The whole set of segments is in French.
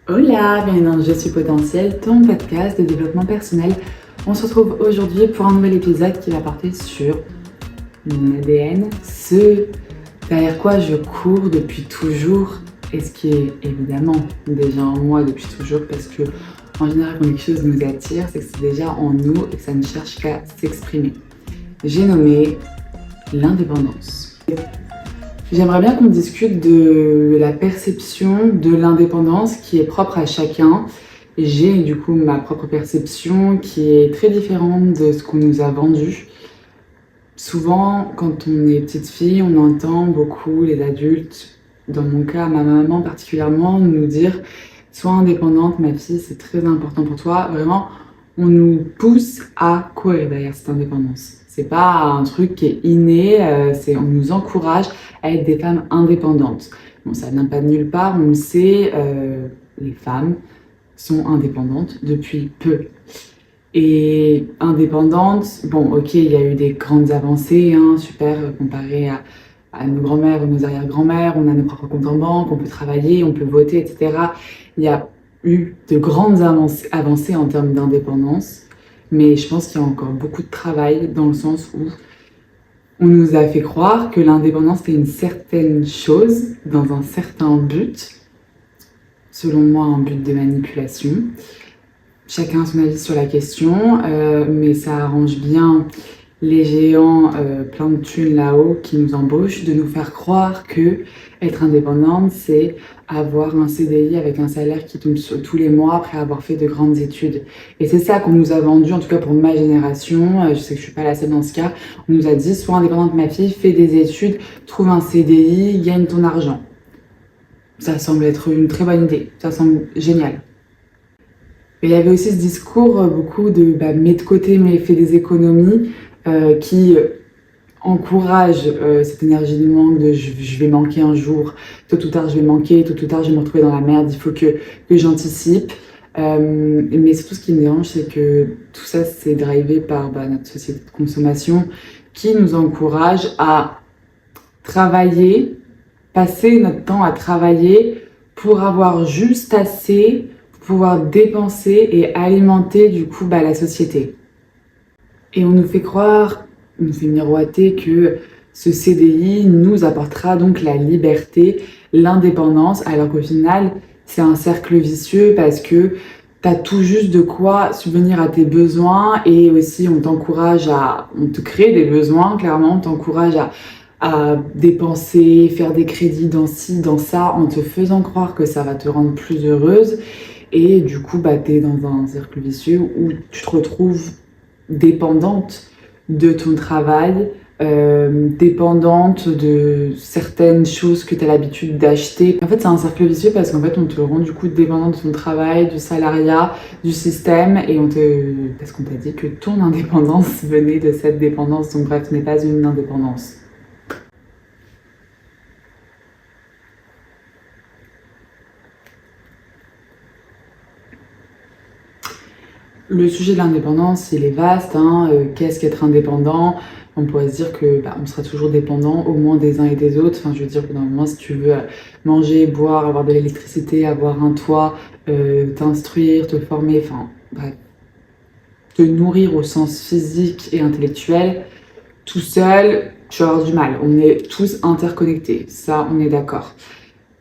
Hola, bienvenue dans Je suis potentiel, ton podcast de développement personnel. On se retrouve aujourd'hui pour un nouvel épisode qui va porter sur mon ADN, ce derrière quoi je cours depuis toujours et ce qui est évidemment déjà en moi depuis toujours parce que en général quand quelque chose nous attire, c'est que c'est déjà en nous et que ça ne cherche qu'à s'exprimer. J'ai nommé l'indépendance. J'aimerais bien qu'on discute de la perception de l'indépendance qui est propre à chacun. J'ai du coup ma propre perception qui est très différente de ce qu'on nous a vendu. Souvent, quand on est petite fille, on entend beaucoup les adultes, dans mon cas, ma maman particulièrement, nous dire « Sois indépendante, ma fille, c'est très important pour toi ». Vraiment, on nous pousse à courir derrière cette indépendance. C'est pas un truc qui est inné, on nous encourage à être des femmes indépendantes. Bon, ça vient pas de nulle part, on le sait, les femmes sont indépendantes depuis peu. Et indépendante, bon, ok, il y a eu des grandes avancées, super, comparé à nos grands-mères ou nos arrière-grands-mères, on a nos propres comptes en banque, on peut travailler, on peut voter, etc. Il y a eu de grandes avancées en termes d'indépendance, mais je pense qu'il y a encore beaucoup de travail dans le sens où on nous a fait croire que l'indépendance était une certaine chose dans un certain but, selon moi un but de manipulation. Chacun a son avis sur la question, mais ça arrange bien les géants plein de thunes là-haut qui nous embauchent de nous faire croire que être indépendante, c'est avoir un CDI avec un salaire qui tombe tous les mois après avoir fait de grandes études. Et c'est ça qu'on nous a vendu, en tout cas pour ma génération, je sais que je suis pas la seule dans ce cas, on nous a dit sois indépendante ma fille, fais des études, trouve un CDI, gagne ton argent. Ça semble être une très bonne idée, ça semble génial. Et il y avait aussi ce discours beaucoup de mets de côté, mais fais des économies qui encourage cette énergie du manque de je vais manquer un jour, tôt ou tard je vais manquer, tôt ou tard je vais me retrouver dans la merde, il faut que j'anticipe. Mais surtout ce qui me dérange, c'est que tout ça c'est drivé par notre société de consommation qui nous encourage à travailler, passer notre temps à travailler pour avoir juste assez pour pouvoir dépenser et alimenter du coup la société. Et on nous fait croire, on nous fait miroiter que ce CDI nous apportera donc la liberté, l'indépendance, alors qu'au final, c'est un cercle vicieux parce que tu as tout juste de quoi subvenir à tes besoins et aussi on te crée des besoins, clairement, on t'encourage à dépenser, faire des crédits dans ci, dans ça, en te faisant croire que ça va te rendre plus heureuse. Et du coup, tu es dans un cercle vicieux où tu te retrouves dépendante de ton travail, dépendante de certaines choses que tu as l'habitude d'acheter. En fait, c'est un cercle vicieux parce qu'en fait, on te rend du coup dépendant de ton travail, du salariat, du système, et parce qu'on t'a dit que ton indépendance venait de cette dépendance. Donc bref, ce n'est pas une indépendance. Le sujet de l'indépendance, il est vaste. Qu'est-ce qu'être indépendant? On pourrait se dire que on sera toujours dépendant au moins des uns et des autres. Enfin, je veux dire que dans le moment, si tu veux manger, boire, avoir de l'électricité, avoir un toit, t'instruire, te former, enfin bref, te nourrir au sens physique et intellectuel, tout seul, tu vas avoir du mal. On est tous interconnectés, ça, on est d'accord.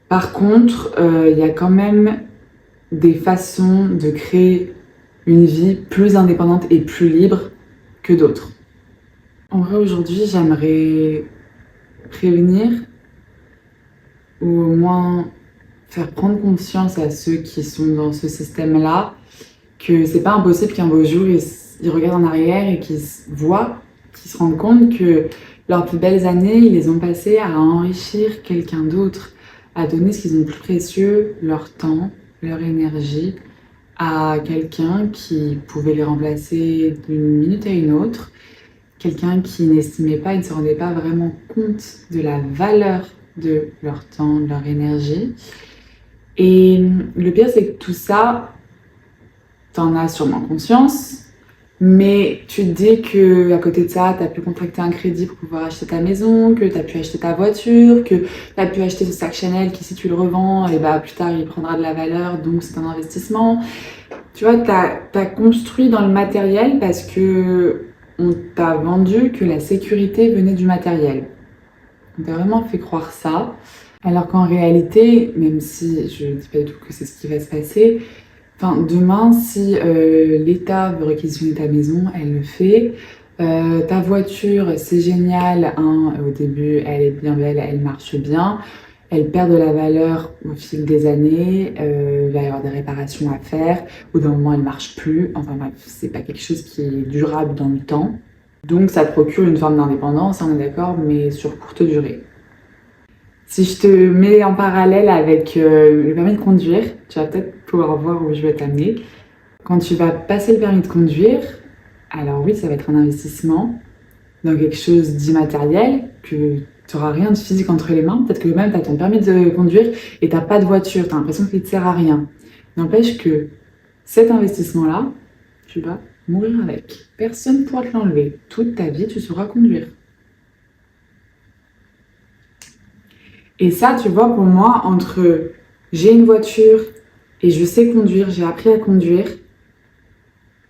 Par contre, il y a quand même des façons de créer une vie plus indépendante et plus libre que d'autres. En vrai, aujourd'hui, j'aimerais prévenir ou au moins faire prendre conscience à ceux qui sont dans ce système-là que c'est pas impossible qu'un beau jour ils regardent en arrière et qu'ils se rendent compte que leurs plus belles années, ils les ont passées à enrichir quelqu'un d'autre, à donner ce qu'ils ont de plus précieux, leur temps, leur énergie, à quelqu'un qui pouvait les remplacer d'une minute à une autre, quelqu'un qui n'estimait pas, il ne se rendait pas vraiment compte de la valeur de leur temps, de leur énergie. Et le pire, c'est que tout ça, t'en as sûrement conscience, Mais tu te dis que à côté de ça, tu as pu contracter un crédit pour pouvoir acheter ta maison, que tu as pu acheter ta voiture, que tu as pu acheter ce sac Chanel qui, si tu le revends, et bah, plus tard, il prendra de la valeur, donc c'est un investissement. Tu vois, tu as construit dans le matériel parce que on t'a vendu que la sécurité venait du matériel. On t'a vraiment fait croire ça. Alors qu'en réalité, même si je ne dis pas du tout que c'est ce qui va se passer, enfin, demain, si l'État veut réquisitionner ta maison, elle le fait. Ta voiture, c'est génial, hein, au début, elle est bien belle, elle marche bien. Elle perd de la valeur au fil des années, il va y avoir des réparations à faire. Au bout d'un moment, elle marche plus. Enfin bref, c'est pas quelque chose qui est durable dans le temps. Donc ça te procure une forme d'indépendance, on est d'accord, mais sur courte durée. Si je te mets en parallèle avec le permis de conduire, tu vas peut-être pouvoir voir où je vais t'amener. Quand tu vas passer le permis de conduire, alors oui, ça va être un investissement dans quelque chose d'immatériel, que tu n'auras rien de physique entre les mains. Peut-être que même tu as ton permis de conduire et tu n'as pas de voiture, tu as l'impression qu'il ne te sert à rien. N'empêche que cet investissement-là, tu vas mourir avec. Personne ne pourra te l'enlever. Toute ta vie, tu sauras conduire. Et ça, tu vois, pour moi, entre j'ai une voiture et je sais conduire, j'ai appris à conduire,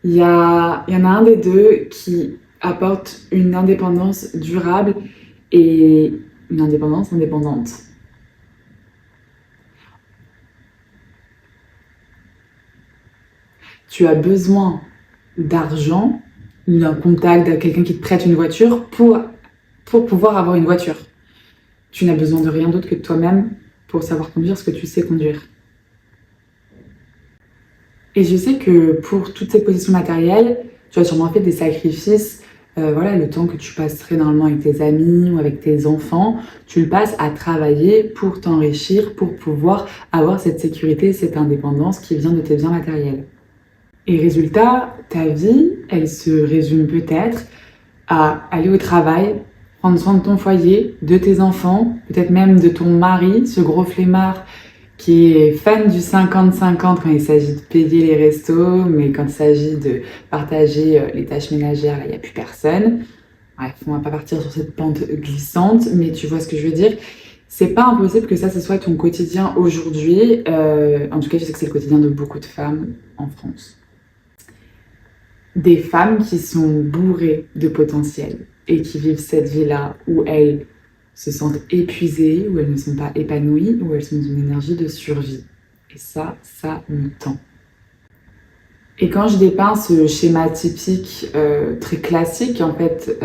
il y en a un des deux qui apporte une indépendance durable et une indépendance indépendante. Tu as besoin d'argent, d'un contact, de quelqu'un qui te prête une voiture pour pouvoir avoir une voiture. Tu n'as besoin de rien d'autre que de toi-même pour savoir conduire ce que tu sais conduire. Et je sais que pour toutes ces possessions matérielles, tu as sûrement fait des sacrifices. Voilà, le temps que tu passerais normalement avec tes amis ou avec tes enfants, tu le passes à travailler pour t'enrichir, pour pouvoir avoir cette sécurité, cette indépendance qui vient de tes biens matériels. Et résultat, ta vie, elle se résume peut-être à aller au travail, prendre soin de ton foyer, de tes enfants, peut-être même de ton mari, ce gros flemmard qui est fan du 50-50 quand il s'agit de payer les restos, mais quand il s'agit de partager les tâches ménagères, là, il n'y a plus personne. Bref, on va pas partir sur cette pente glissante, mais tu vois ce que je veux dire. C'est pas impossible que ça, ce soit ton quotidien aujourd'hui. En tout cas, je sais que c'est le quotidien de beaucoup de femmes en France. Des femmes qui sont bourrées de potentiel et qui vivent cette vie-là où elles se sentent épuisées, où elles ne sont pas épanouies, où elles sont dans une énergie de survie. Et ça me tend. Et quand je dépeins ce schéma typique, très classique en fait,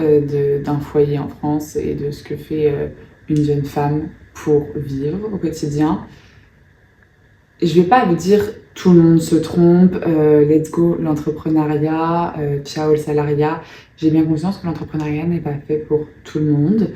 d'un foyer en France et de ce que fait une jeune femme pour vivre au quotidien, je vais pas vous dire tout le monde se trompe, let's go l'entrepreneuriat, ciao le salariat. J'ai bien conscience que l'entrepreneuriat n'est pas fait pour tout le monde.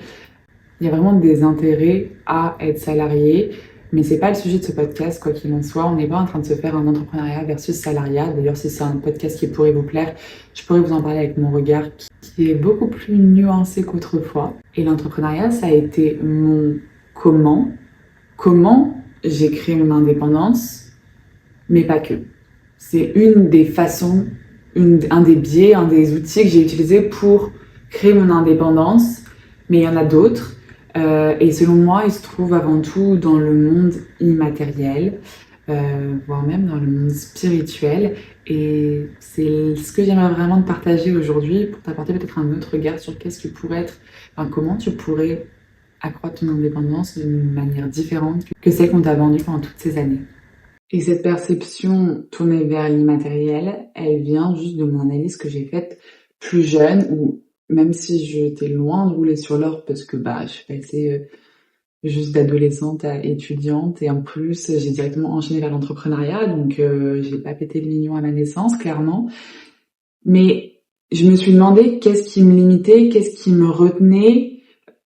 Il y a vraiment des intérêts à être salarié, mais c'est pas le sujet de ce podcast, quoi qu'il en soit. On n'est pas en train de se faire un entrepreneuriat versus salariat. D'ailleurs, si c'est un podcast qui pourrait vous plaire, je pourrais vous en parler avec mon regard qui est beaucoup plus nuancé qu'autrefois. Et l'entrepreneuriat, ça a été mon comment. Comment j'ai créé mon indépendance, mais pas que. C'est une des façons, un des biais, un des outils que j'ai utilisés pour créer mon indépendance, mais il y en a d'autres. Et selon moi, il se trouve avant tout dans le monde immatériel, voire même dans le monde spirituel. Et c'est ce que j'aimerais vraiment te partager aujourd'hui pour t'apporter peut-être un autre regard sur qu'est-ce que pourrait être, enfin, comment tu pourrais accroître ton indépendance d'une manière différente que celle qu'on t'a vendue pendant toutes ces années. Et cette perception tournée vers l'immatériel, elle vient juste de mon analyse que j'ai faite plus jeune, où même si j'étais loin de rouler sur l'or parce que je suis passée juste d'adolescente à étudiante et en plus j'ai directement enchaîné vers l'entrepreneuriat, donc j'ai pas pété le mignon à ma naissance clairement. Mais je me suis demandé qu'est-ce qui me limitait, qu'est-ce qui me retenait,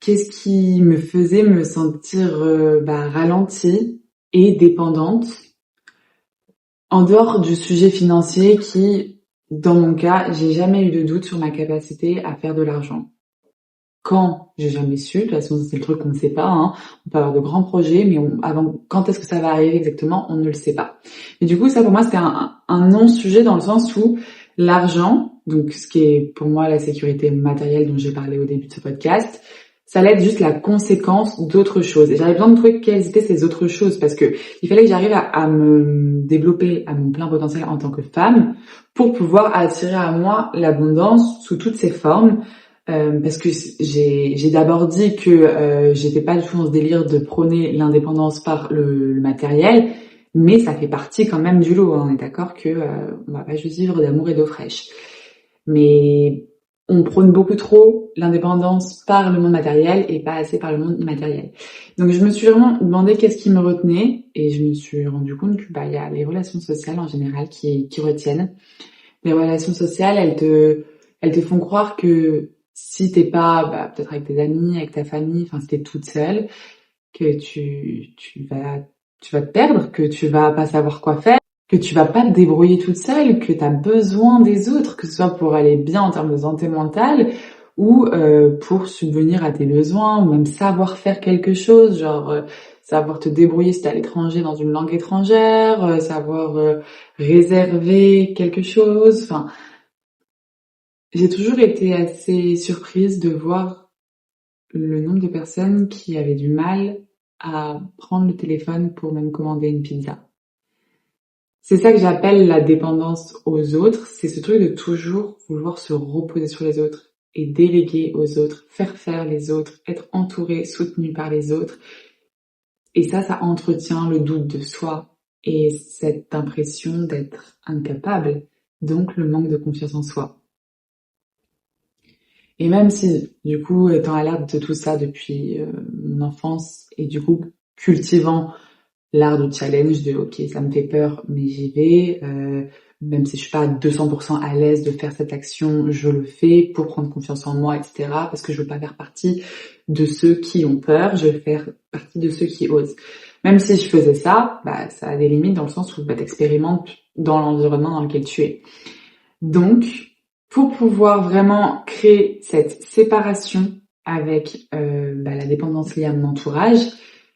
qu'est-ce qui me faisait me sentir ralentie et dépendante en dehors du sujet financier qui, dans mon cas, j'ai jamais eu de doute sur ma capacité à faire de l'argent. Quand? J'ai jamais su. De toute façon, c'est le truc qu'on ne sait pas, hein. On peut avoir de grands projets, mais quand est-ce que ça va arriver exactement, on ne le sait pas. Et du coup, ça pour moi, c'était un non-sujet dans le sens où L'argent, donc ce qui est pour moi la sécurité matérielle dont j'ai parlé au début de ce podcast, ça allait être juste la conséquence d'autres choses. Et j'avais besoin de trouver quelles étaient ces autres choses parce que il fallait que j'arrive à me développer à mon plein potentiel en tant que femme pour pouvoir attirer à moi l'abondance sous toutes ses formes. Parce que j'ai d'abord dit que j'étais pas du tout dans ce délire de prôner l'indépendance par le matériel, mais ça fait partie quand même du lot. Hein. On est d'accord que on va pas juste vivre d'amour et d'eau fraîche. Mais on prône beaucoup trop l'indépendance par le monde matériel et pas assez par le monde immatériel. Donc je me suis vraiment demandé qu'est-ce qui me retenait et je me suis rendu compte que il y a les relations sociales en général qui retiennent. Les relations sociales, elles te font croire que si t'es pas peut-être avec tes amis, avec ta famille, enfin si t'es toute seule, que tu vas te perdre, que tu vas pas savoir quoi faire, que tu vas pas te débrouiller toute seule, que tu as besoin des autres, que ce soit pour aller bien en termes de santé mentale ou pour subvenir à tes besoins, ou même savoir faire quelque chose, genre savoir te débrouiller si t'es à l'étranger dans une langue étrangère, savoir réserver quelque chose. Enfin, j'ai toujours été assez surprise de voir le nombre de personnes qui avaient du mal à prendre le téléphone pour même commander une pizza. C'est ça que j'appelle la dépendance aux autres, c'est ce truc de toujours vouloir se reposer sur les autres et déléguer aux autres, faire les autres, être entouré, soutenu par les autres. Et ça entretient le doute de soi et cette impression d'être incapable, donc le manque de confiance en soi. Et même si, du coup, étant alerte de tout ça depuis mon enfance et du coup cultivant l'art du challenge de ok, ça me fait peur, mais j'y vais, même si je suis pas à 200% à l'aise de faire cette action, je le fais pour prendre confiance en moi, etc. Parce que je veux pas faire partie de ceux qui ont peur, je veux faire partie de ceux qui osent. Même si je faisais ça, ça a des limites dans le sens où t'expérimentes dans l'environnement dans lequel tu es. Donc, pour pouvoir vraiment créer cette séparation avec la dépendance liée à mon entourage,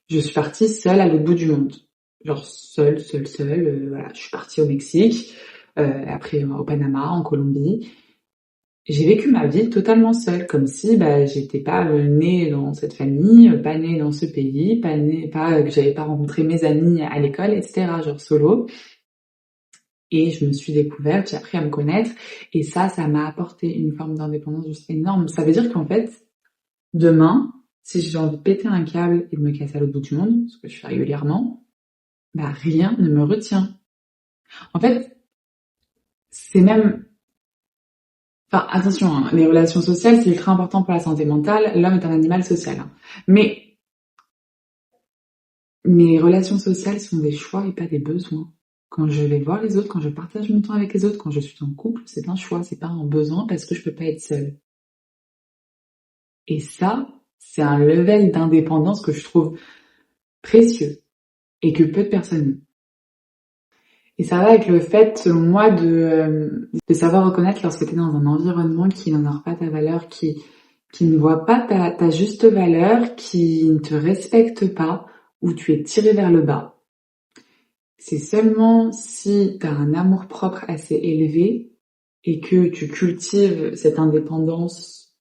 je suis partie seule à l'autre bout du monde. Genre seule. Voilà, je suis partie au Mexique, après au Panama, en Colombie. J'ai vécu ma vie totalement seule, comme si j'étais pas née dans cette famille, pas née dans ce pays, que j'avais pas rencontré mes amis à l'école, etc. Genre solo. Et je me suis découverte, j'ai appris à me connaître, et ça m'a apporté une forme d'indépendance juste énorme. Ça veut dire qu'en fait, demain, si j'ai envie de péter un câble et de me casser à l'autre bout du monde, ce que je fais régulièrement, rien ne me retient. En fait, c'est même... Enfin, attention, hein, les relations sociales, c'est ultra important pour la santé mentale. L'homme est un animal social. Hein. Mais mes relations sociales sont des choix et pas des besoins. Quand je vais voir les autres, quand je partage mon temps avec les autres, quand je suis en couple, c'est un choix, c'est pas un besoin parce que je peux pas être seule. Et ça, c'est un level d'indépendance que je trouve précieux et que peu de personnes ont. Et ça va avec le fait, selon moi, de savoir reconnaître lorsque tu es dans un environnement qui n'honore pas ta valeur, qui ne voit pas ta juste valeur, qui ne te respecte pas, où tu es tiré vers le bas. C'est seulement si tu as un amour-propre assez élevé et que tu cultives cette indépendance,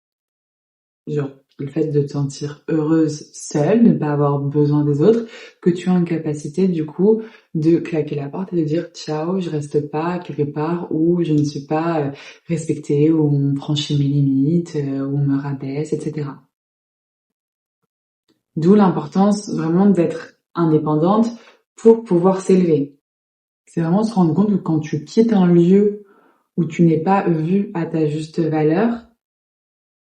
genre le fait de te sentir heureuse seule, de ne pas avoir besoin des autres, que tu as une capacité du coup de claquer la porte et de dire ciao, je reste pas quelque part où je ne suis pas respectée, où on franchit mes limites, où on me rabaisse, etc. D'où l'importance vraiment d'être indépendante pour pouvoir s'élever. C'est vraiment se rendre compte que quand tu quittes un lieu où tu n'es pas vu à ta juste valeur,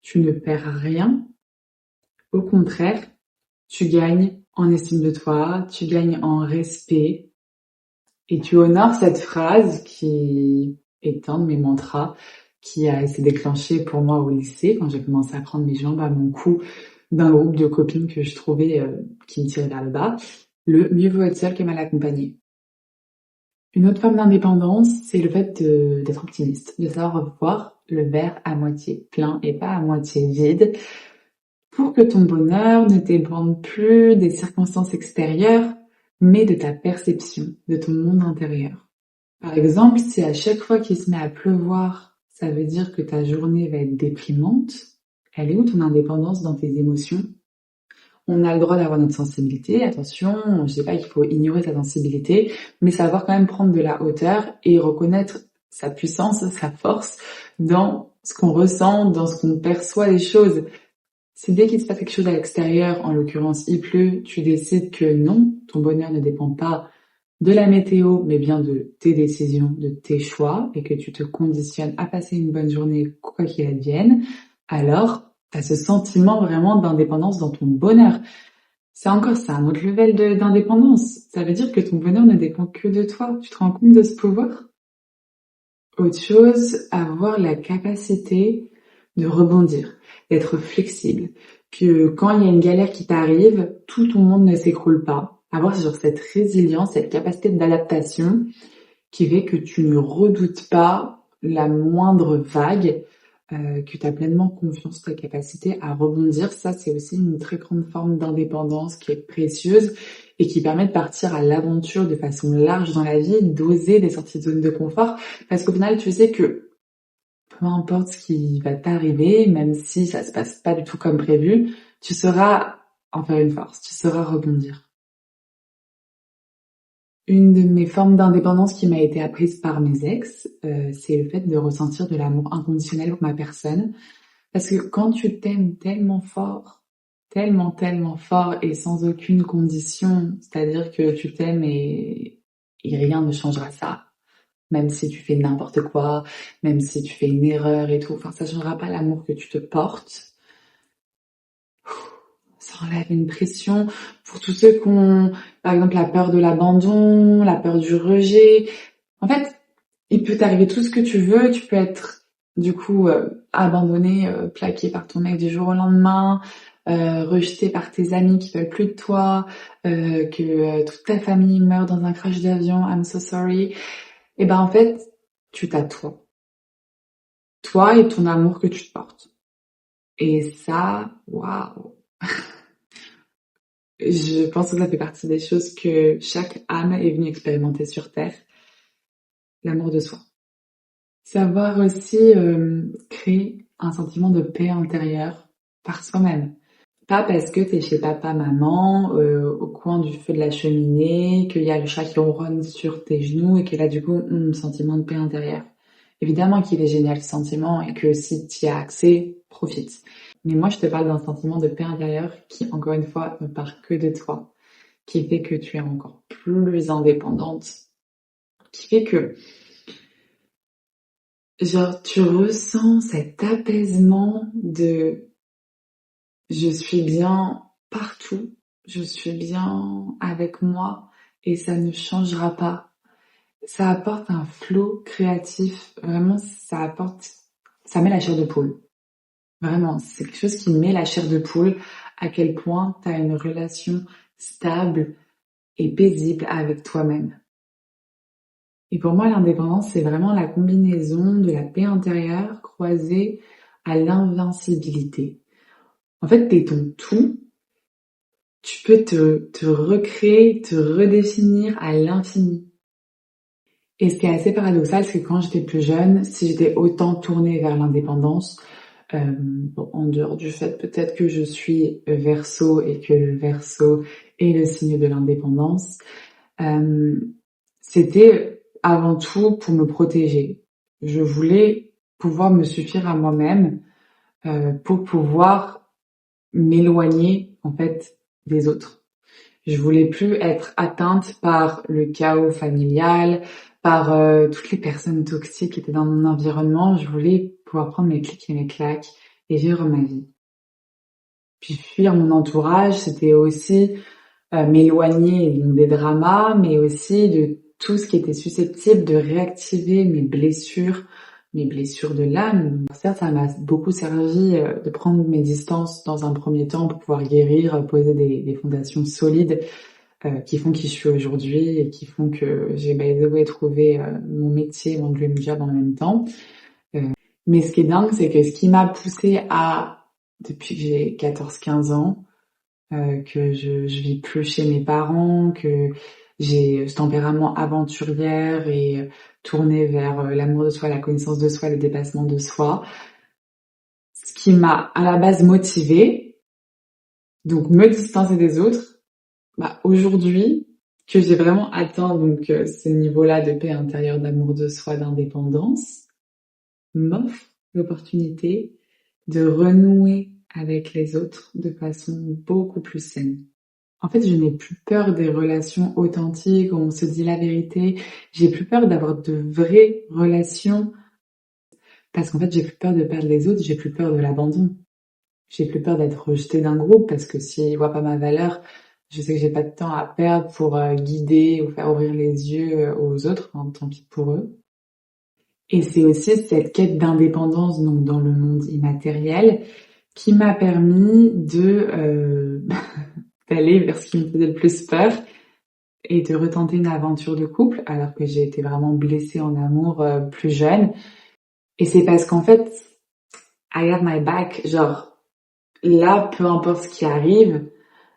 tu ne perds rien. Au contraire, tu gagnes en estime de toi, tu gagnes en respect et tu honores cette phrase qui est un de mes mantras qui a été déclenché pour moi au lycée quand j'ai commencé à prendre mes jambes à mon cou d'un groupe de copines que je trouvais qui me tiraient vers le bas. Le mieux vaut être seul que mal accompagné. Une autre forme d'indépendance, c'est le fait d'être optimiste, de savoir voir le verre à moitié plein et pas à moitié vide, pour que ton bonheur ne dépende plus des circonstances extérieures, mais de ta perception, de ton monde intérieur. Par exemple, si à chaque fois qu'il se met à pleuvoir, ça veut dire que ta journée va être déprimante, elle est où ton indépendance dans tes émotions? On a le droit d'avoir notre sensibilité, attention, je dis pas qu'il faut ignorer sa sensibilité, mais savoir quand même prendre de la hauteur et reconnaître sa puissance, sa force dans ce qu'on ressent, dans ce qu'on perçoit des choses. Si dès qu'il se passe quelque chose à l'extérieur, en l'occurrence il pleut, tu décides que non, ton bonheur ne dépend pas de la météo, mais bien de tes décisions, de tes choix, et que tu te conditionnes à passer une bonne journée, quoi qu'il advienne, alors tu as ce sentiment vraiment d'indépendance dans ton bonheur. C'est encore ça, un autre level d'indépendance. Ça veut dire que ton bonheur ne dépend que de toi. Tu te rends compte de ce pouvoir? Autre chose, avoir la capacité de rebondir, d'être flexible, que quand il y a une galère qui t'arrive, tout ton monde ne s'écroule pas. Avoir genre cette résilience, cette capacité d'adaptation qui fait que tu ne redoutes pas la moindre vague, que tu as pleinement confiance en ta capacité à rebondir. Ça, c'est aussi une très grande forme d'indépendance qui est précieuse et qui permet de partir à l'aventure de façon large dans la vie, d'oser des sorties de zone de confort. Parce qu'au final, tu sais que peu importe ce qui va t'arriver, même si ça se passe pas du tout comme prévu, tu sauras en faire une force, tu sauras rebondir. Une de mes formes d'indépendance qui m'a été apprise par mes ex, c'est le fait de ressentir de l'amour inconditionnel pour ma personne. Parce que quand tu t'aimes tellement fort et sans aucune condition, c'est-à-dire que tu t'aimes et rien ne changera ça. Même si tu fais n'importe quoi, même si tu fais une erreur et tout, enfin ça changera pas l'amour que tu te portes. Ça enlève une pression pour tous ceux qui ont, par exemple, la peur de l'abandon, la peur du rejet. En fait, il peut t'arriver tout ce que tu veux, tu peux être du coup abandonné, plaqué par ton mec du jour au lendemain, rejeté par tes amis qui veulent plus de toi, que toute ta famille meurt dans un crash d'avion, I'm so sorry. Et ben en fait, tu t'as toi et ton amour que tu te portes. Et ça, waouh. Je pense que ça fait partie des choses que chaque âme est venue expérimenter sur Terre, l'amour de soi. Savoir aussi créer un sentiment de paix intérieure par soi-même. Pas parce que t'es chez papa, maman, au coin du feu de la cheminée, qu'il y a le chat qui ronronne sur tes genoux et que là du coup, sentiment de paix intérieure. Évidemment qu'il est génial ce sentiment et que si tu y as accès, profite. Mais moi je te parle d'un sentiment de paix intérieure qui, encore une fois, ne part que de toi, qui fait que tu es encore plus indépendante, qui fait que genre tu ressens cet apaisement de je suis bien partout, je suis bien avec moi et ça ne changera pas. Ça apporte un flow créatif, vraiment ça met la chair de poule. Vraiment, c'est quelque chose qui met la chair de poule à quel point tu as une relation stable et paisible avec toi-même. Et pour moi, l'indépendance, c'est vraiment la combinaison de la paix intérieure croisée à l'invincibilité. En fait, t'es ton tout, tu peux te recréer, te redéfinir à l'infini. Et ce qui est assez paradoxal, c'est que quand j'étais plus jeune, si j'étais autant tournée vers l'indépendance, en dehors du fait peut-être que je suis Verseau et que le Verseau est le signe de l'indépendance, c'était avant tout pour me protéger. Je voulais pouvoir me suffire à moi-même pour pouvoir m'éloigner en fait des autres. Je voulais plus être atteinte par le chaos familial, par toutes les personnes toxiques qui étaient dans mon environnement. Je voulais pouvoir prendre mes clics et mes claques et vivre ma vie. Puis fuir mon entourage, c'était aussi m'éloigner des dramas, mais aussi de tout ce qui était susceptible de réactiver mes blessures de l'âme. Certes, ça m'a beaucoup servi de prendre mes distances dans un premier temps pour pouvoir guérir, poser des fondations solides qui font qui je suis aujourd'hui et qui font que j'ai by the way trouvé mon métier, mon dream job en même temps. Mais ce qui est dingue, c'est que ce qui m'a poussée à, depuis que j'ai 14-15 ans, que je vis plus chez mes parents, que J'ai ce tempérament aventurière et tourné vers l'amour de soi, la connaissance de soi, le dépassement de soi. Ce qui m'a à la base motivée, donc me distancer des autres, aujourd'hui, que j'ai vraiment atteint ce niveau-là de paix intérieure, d'amour de soi, d'indépendance, m'offre l'opportunité de renouer avec les autres de façon beaucoup plus saine. En fait, je n'ai plus peur des relations authentiques où on se dit la vérité. J'ai plus peur d'avoir de vraies relations parce qu'en fait, j'ai plus peur de perdre les autres, j'ai plus peur de l'abandon. J'ai plus peur d'être rejetée d'un groupe parce que s'ils voient pas ma valeur, je sais que j'ai pas de temps à perdre pour guider ou faire ouvrir les yeux aux autres, tant pis pour eux. Et c'est aussi cette quête d'indépendance donc dans le monde immatériel qui m'a permis de d'aller vers ce qui me faisait le plus peur et de retenter une aventure de couple alors que j'ai été vraiment blessée en amour plus jeune. Et c'est parce qu'en fait, I have my back, genre là, peu importe ce qui arrive,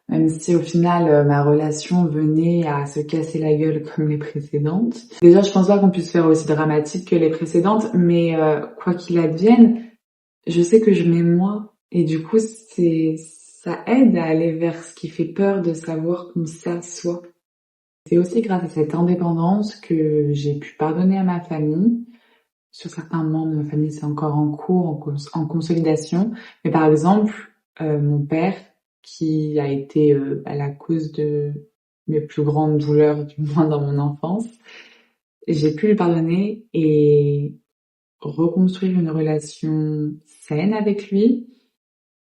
même si au final ma relation venait à se casser la gueule comme les précédentes. Déjà, je pense pas qu'on puisse faire aussi dramatique que les précédentes, mais quoi qu'il advienne, je sais que je m'aime moi et du coup, ça aide à aller vers ce qui fait peur de savoir qu'on s'assoit. C'est aussi grâce à cette indépendance que j'ai pu pardonner à ma famille. Sur certains membres de ma famille, c'est encore en cours, en consolidation. Mais par exemple, mon père, qui a été à la cause de mes plus grandes douleurs, du moins dans mon enfance, j'ai pu lui pardonner et reconstruire une relation saine avec lui.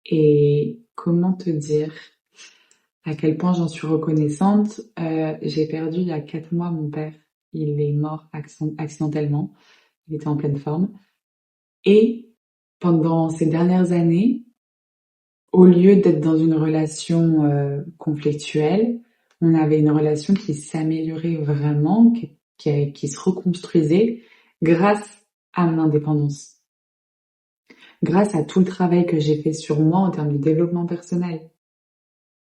Et comment te dire à quel point j'en suis reconnaissante. J'ai perdu il y a 4 mois mon père. Il est mort accidentellement. Il était en pleine forme. Et pendant ces dernières années, au lieu d'être dans une relation conflictuelle, on avait une relation qui s'améliorait vraiment, qui se reconstruisait grâce à mon indépendance. Grâce à tout le travail que j'ai fait sur moi en termes de développement personnel.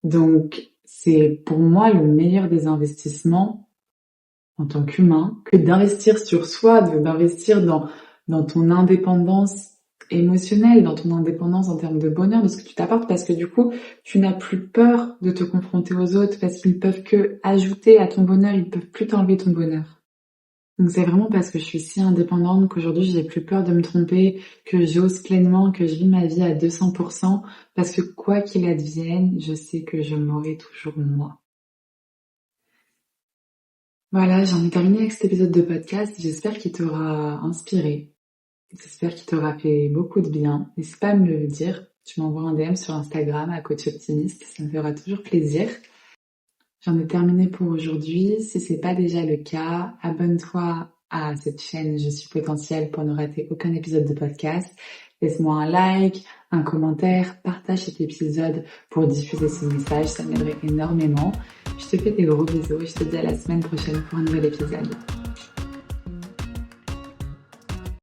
Donc, c'est pour moi le meilleur des investissements en tant qu'humain que d'investir sur soi, d'investir dans ton indépendance émotionnelle, dans ton indépendance en termes de bonheur, de ce que tu t'apportes, parce que du coup, tu n'as plus peur de te confronter aux autres, parce qu'ils peuvent que ajouter à ton bonheur, ils peuvent plus t'enlever ton bonheur. Donc c'est vraiment parce que je suis si indépendante qu'aujourd'hui j'ai plus peur de me tromper, que j'ose pleinement, que je vis ma vie à 200%, parce que quoi qu'il advienne, je sais que je m'aurai toujours moi. Voilà, j'en ai terminé avec cet épisode de podcast. J'espère qu'il t'aura inspiré. J'espère qu'il t'aura fait beaucoup de bien. N'hésite pas à me le dire. Tu m'envoies un DM sur Instagram à Coach Optimiste. Ça me fera toujours plaisir. J'en ai terminé pour aujourd'hui. Si c'est pas déjà le cas, abonne-toi à cette chaîne Je suis potentielle pour ne rater aucun épisode de podcast. Laisse-moi un like, un commentaire, partage cet épisode pour diffuser ce message, ça m'aiderait énormément. Je te fais des gros bisous et je te dis à la semaine prochaine pour un nouvel épisode.